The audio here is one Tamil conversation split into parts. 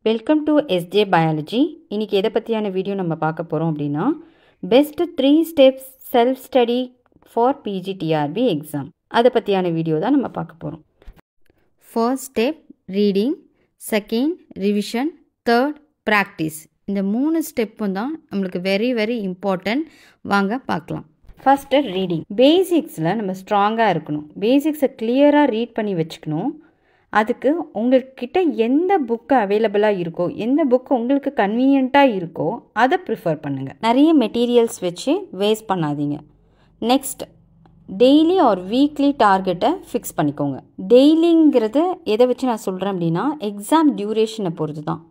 Welcome to SJ biology. இன்றைக்கி எதை பற்றியான வீடியோ நம்ம பார்க்க போகிறோம் அப்படின்னா, best 3 steps self study for PGTRB exam, அதை பற்றியான வீடியோ தான் நம்ம பார்க்க போகிறோம். First step reading, second revision, third practice. இந்த 3 ஸ்டெப்பும் தான் நம்மளுக்கு வெரி வெரி இம்பார்ட்டன்ட். வாங்க பார்க்கலாம். First reading. பேசிக்ஸில் நம்ம ஸ்ட்ராங்காக இருக்கணும். பேசிக்ஸை கிளியராக ரீட் பண்ணி வச்சுக்கணும். அதுக்கு உங்கள்கிட்ட எந்த புக்கு அவைலபிளாக இருக்கோ, எந்த புக்கு உங்களுக்கு கன்வீனியண்ட்டாக இருக்கோ அதை ப்ரிஃபர் பண்ணுங்கள். நிறைய மெட்டீரியல்ஸ் வச்சு வேஸ்ட் பண்ணாதீங்க. நெக்ஸ்ட், டெய்லி ஆர் வீக்லி டார்கெட்டை ஃபிக்ஸ் பண்ணிக்கோங்க. டெய்லிங்கிறது எதை வச்சு நான் சொல்கிறேன் அப்படின்னா, எக்ஸாம் டியூரேஷனை பொறுத்து தான்.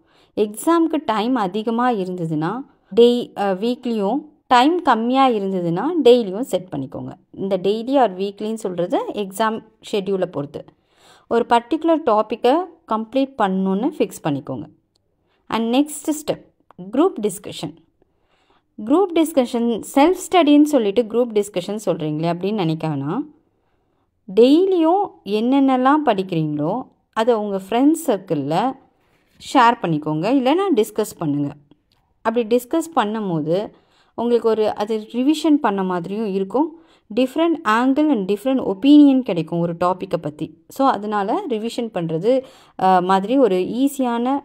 எக்ஸாமுக்கு டைம் அதிகமாக இருந்ததுன்னா வீக்லியும், டைம் கம்மியாக இருந்ததுன்னா டெய்லியும் செட் பண்ணிக்கோங்க. இந்த டெய்லி ஆர் வீக்லின்னு சொல்கிறது எக்ஸாம் ஷெட்யூலை பொறுத்து. ஒரு பர்டிகுலர் டாப்பிக்கை கம்ப்ளீட் பண்ணணுன்னு ஃபிக்ஸ் பண்ணிக்கோங்க. And next step, group discussion. Group discussion self ஸ்டடின்னு சொல்லிட்டு குரூப் டிஸ்கஷன் சொல்கிறீங்களே அப்படின்னு நினைக்கானா, டெய்லியும் என்னென்னலாம் படிக்கிறீங்களோ அதை உங்கள் ஃப்ரெண்ட்ஸ் சர்க்கிளில் ஷேர் பண்ணிக்கோங்க, இல்லைன்னா டிஸ்கஸ் பண்ணுங்கள். அப்படி டிஸ்கஸ் பண்ணும் போது உங்களுக்கு அது ரிவிஷன் பண்ண மாதிரியும் இருக்கும். Different angle and different opinion கிடைக்கும் ஒரு டாப்பிக்கை பற்றி. ஸோ அதனால் ரிவிஷன் பண்ணுறது மாதிரி ஒரு ஈஸியான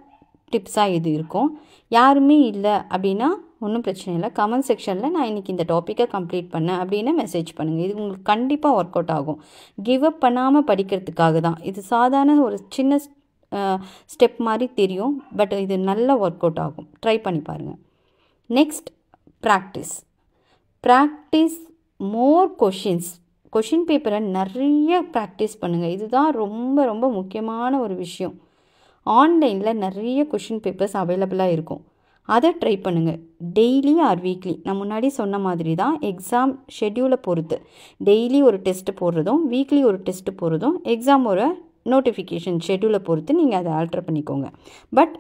டிப்ஸாக இது இருக்கும். யாருமே இல்லை அப்படின்னா ஒன்றும் பிரச்சனை இல்லை. கமெண்ட் செக்ஷனில் நான் இன்றைக்கி இந்த டாப்பிக்கை கம்ப்ளீட் பண்ணேன் அப்படின்னு மெசேஜ் பண்ணுங்கள். இது உங்களுக்கு கண்டிப்பாக ஒர்க் அவுட் ஆகும். கிவ் அப் பண்ணாமல் படிக்கிறதுக்காக தான். இது சாதாரண ஒரு சின்ன ஸ்டெப் மாதிரி தெரியும், பட் இது நல்லா ஒர்க் அவுட் ஆகும். ட்ரை பண்ணி பாருங்கள். நெக்ஸ்ட், ப்ராக்டிஸ் மோர் கொஷின் பேப்பரை நிறைய ப்ராக்டிஸ் பண்ணுங்கள். இதுதான் ரொம்ப ரொம்ப முக்கியமான ஒரு விஷயம். ஆன்லைனில் நிறைய கொஷின் பேப்பர்ஸ் அவைலபிளாக இருக்கும். அதை ட்ரை பண்ணுங்கள். டெய்லி ஆர் வீக்லி, நான் முன்னாடி சொன்ன மாதிரி தான் எக்ஸாம் ஷெட்யூலை பொறுத்து டெய்லி ஒரு டெஸ்ட்டு போடுறதும் வீக்லி ஒரு டெஸ்ட்டு போடுறதும் எக்ஸாம் ஒரு நோட்டிஃபிகேஷன் ஷெட்யூலை பொறுத்து நீங்கள் அதை ஆல்டர் பண்ணிக்கோங்க. பட்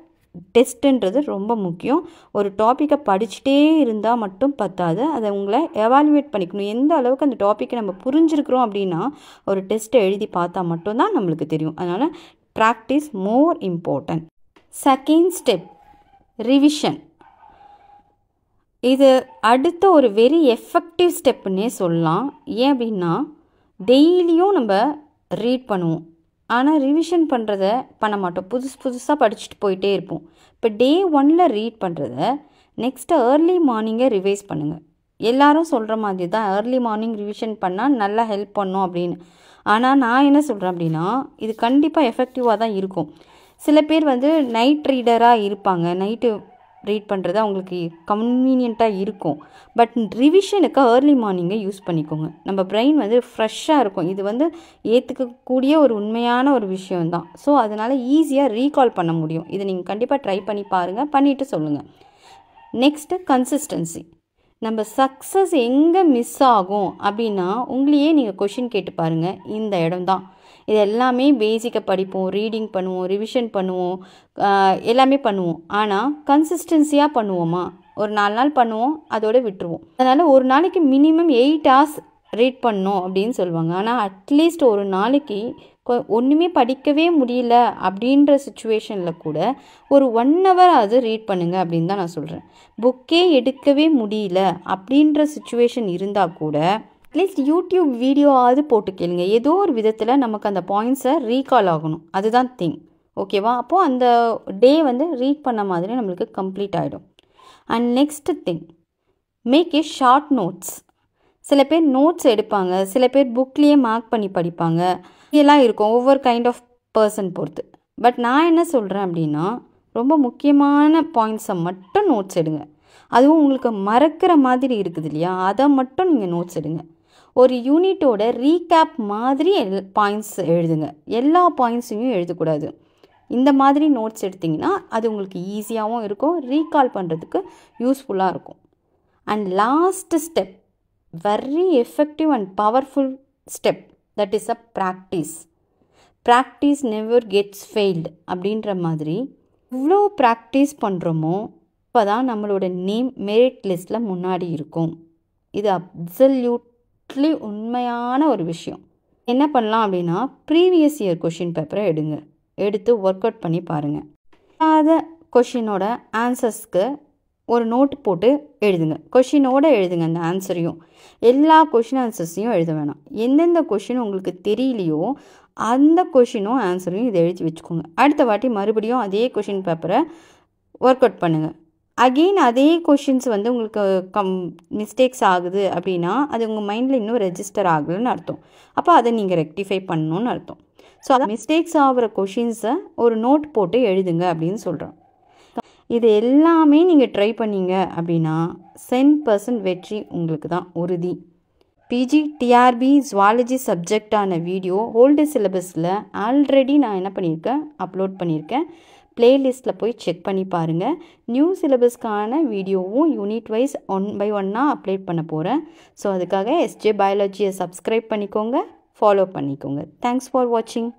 டெஸ்ட்டுன்றது ரொம்ப முக்கியம். ஒரு டாப்பிக்கை படிச்சுட்டே இருந்தால் மட்டும் பத்தாது, அதை உங்களை எவாலுவேட் பண்ணிக்கணும். எந்த அளவுக்கு அந்த டாப்பிக்கை நம்ம புரிஞ்சிருக்கிறோம் அப்படின்னா ஒரு டெஸ்ட்டை எழுதி பார்த்தா மட்டும்தான் நம்மளுக்கு தெரியும். அதனால் practice more important. Second step, revision. இது அடுத்த ஒரு வெரி எஃபெக்டிவ் ஸ்டெப்புன்னே சொல்லலாம். ஏன் அப்படின்னா, டெய்லியும் நம்ம ரீட் பண்ணுவோம், ஆனால் ரிவிஷன் பண்ணுறத பண்ண மாட்டோம். புதுசாக படிச்சுட்டு போயிட்டே இருப்போம். இப்போ டே 1 ரீட் பண்ணுறத நெக்ஸ்ட்டு ஏர்லி மார்னிங்கை ரிவைஸ் பண்ணுங்கள். எல்லாரும் சொல்கிற மாதிரி தான் ஏர்லி மார்னிங் ரிவிஷன் பண்ணால் நல்லா ஹெல்ப் பண்ணும் அப்படின்னு. ஆனால் நான் என்ன சொல்கிறேன் அப்படின்னா, இது கண்டிப்பாக எஃபெக்டிவாக தான் இருக்கும். சில பேர் நைட் ரீடராக இருப்பாங்க. நைட்டு ரீட் பண்ணுறது அவங்களுக்கு கன்வீனியண்ட்டாக இருக்கும். பட் ரிவிஷனுக்கு ஏர்லி மார்னிங்கை யூஸ் பண்ணிக்கோங்க. நம்ம பிரெயின் ஃப்ரெஷ்ஷாக இருக்கும். இது ஏற்றுக்கக்கூடிய ஒரு உண்மையான ஒரு விஷயம்தான். ஸோ அதனால் ஈஸியாக ரீகால் பண்ண முடியும். இதை நீங்கள் கண்டிப்பாக ட்ரை பண்ணி பாருங்கள், பண்ணிவிட்டு சொல்லுங்கள். Next, consistency. நம்ம சக்ஸஸ் எங்கே மிஸ் ஆகும் அப்படின்னா, உங்களையே நீங்கள் கொஷின் கேட்டு பாருங்கள். இந்த இடம் தான். இது எல்லாமே பேசிக்கை படிப்போம், ரீடிங் பண்ணுவோம், ரிவிஷன் பண்ணுவோம், எல்லாமே பண்ணுவோம். ஆனால் கன்சிஸ்டன்சியாக பண்ணுவோமா? ஒரு 4 நாள் பண்ணுவோம், அதோடு விட்டுருவோம். அதனால் ஒரு நாளைக்கு மினிமம் 8 hours ரீட் பண்ணணும் அப்படின்னு சொல்லுவாங்க. ஆனால் அட்லீஸ்ட் ஒரு நாளைக்கு ஒன்றுமே படிக்கவே முடியல அப்படின்ற சுச்சுவேஷனில் கூட ஒரு 1 hour அது ரீட் பண்ணுங்கள் அப்படின்னு தான் நான் சொல்கிறேன். புக்கே எடுக்கவே முடியல அப்படின்ற சுச்சுவேஷன் இருந்தால் கூட அட்லீஸ்ட் யூடியூப் வீடியோவாவது போட்டு கேளுங்க. ஏதோ ஒரு விதத்தில் நமக்கு அந்த பாயிண்ட்ஸை ரீகால் ஆகணும். அதுதான் திங். ஓகேவா? அப்போது அந்த டே ரீட் பண்ண மாதிரி நம்மளுக்கு கம்ப்ளீட் ஆகிடும். And next thing, make a short notes. சில பேர் நோட்ஸ் எடுப்பாங்க, சில பேர் புக்லேயே மார்க் பண்ணி படிப்பாங்க. இதெல்லாம் இருக்கும் ஒவ்வொரு கைண்ட் ஆஃப் பர்சன் பொறுத்து. பட் நான் என்ன சொல்கிறேன் அப்படின்னா, ரொம்ப முக்கியமான பாயிண்ட்ஸை மட்டும் நோட்ஸ் எடுங்க. அதுவும் உங்களுக்கு மறக்கிற மாதிரி இருக்குது இல்லையா, அதை மட்டும் நீங்கள் நோட்ஸ் எடுங்க. ஒரு யூனிட்டோட ரீகேப் மாதிரி பாயிண்ட்ஸ் எழுதுங்க. எல்லா பாயிண்ட்ஸையும் எழுதக்கூடாது. இந்த மாதிரி நோட்ஸ் எடுத்திங்கன்னா அது உங்களுக்கு ஈஸியாகவும் இருக்கும், ரீகால் பண்ணுறதுக்கு யூஸ்ஃபுல்லாக இருக்கும். And last step, very effective and powerful step, that is a practice never gets failed அப்படின்ற மாதிரி இவ்வளோ ப்ராக்டிஸ் பண்ணுறோமோ இப்போ தான் நம்மளோட நேம் மெரிட் லிஸ்ட்டில் முன்னாடி இருக்கும். இது அப்சல்யூட்லி உண்மையான ஒரு விஷயம். என்ன பண்ணலாம் அப்படின்னா, ப்ரீவியஸ் இயர் கொஷின் பேப்பரை எடுத்து ஒர்க் அவுட் பண்ணி பாருங்கள். கொஷினோட ஆன்சர்ஸ்க்கு ஒரு நோட் போட்டு எழுதுங்க. கொஷினோடு எழுதுங்க. அந்த ஆன்சரையும் எல்லா கொஷின் ஆன்சர்ஸையும் எழுத வேணாம். எந்தெந்த கொஷின் உங்களுக்கு தெரியலையோ அந்த கொஷினும் ஆன்சரையும் இதை எழுதி வச்சுக்கோங்க. அடுத்த வாட்டி மறுபடியும் அதே கொஷின் பேப்பரை ஒர்க் அவுட் பண்ணுங்கள். அகெயின் அதே கொஷின்ஸ் வந்து உங்களுக்கு மிஸ்டேக்ஸ் ஆகுது அப்படின்னா அது உங்கள் மைண்டில் இன்னும் ரெஜிஸ்டர் ஆகலைன்னு அர்த்தம். அப்போ அதை நீங்கள் ரெக்டிஃபை பண்ணணுன்னு அர்த்தம். ஸோ அதை மிஸ்டேக்ஸ் ஆகிற கொஷின்ஸை ஒரு நோட் போட்டு எழுதுங்க அப்படின்னு சொல்கிறோம். இது எல்லாமே நீங்கள் ட்ரை பண்ணீங்க அப்படின்னா 100% வெற்றி உங்களுக்கு தான் உறுதி. பிஜி டிஆர்பி ஜுவாலஜி சப்ஜெக்டான வீடியோ ஓல்டு சிலபஸில் ஆல்ரெடி நான் என்ன பண்ணியிருக்கேன், அப்லோட் பண்ணியிருக்கேன். ப்ளேலிஸ்ட்டில் போய் செக் பண்ணி பாருங்கள். நியூ சிலபஸ்க்கான வீடியோவும் யூனிட் வைஸ் 1 by 1 அப்லோட் பண்ண போகிறேன். ஸோ அதுக்காக எஸ்ஜே பயாலஜியை சப்ஸ்கிரைப் பண்ணிக்கோங்க, ஃபாலோ பண்ணிக்கோங்க. தேங்க்ஸ் ஃபார் வாட்சிங்.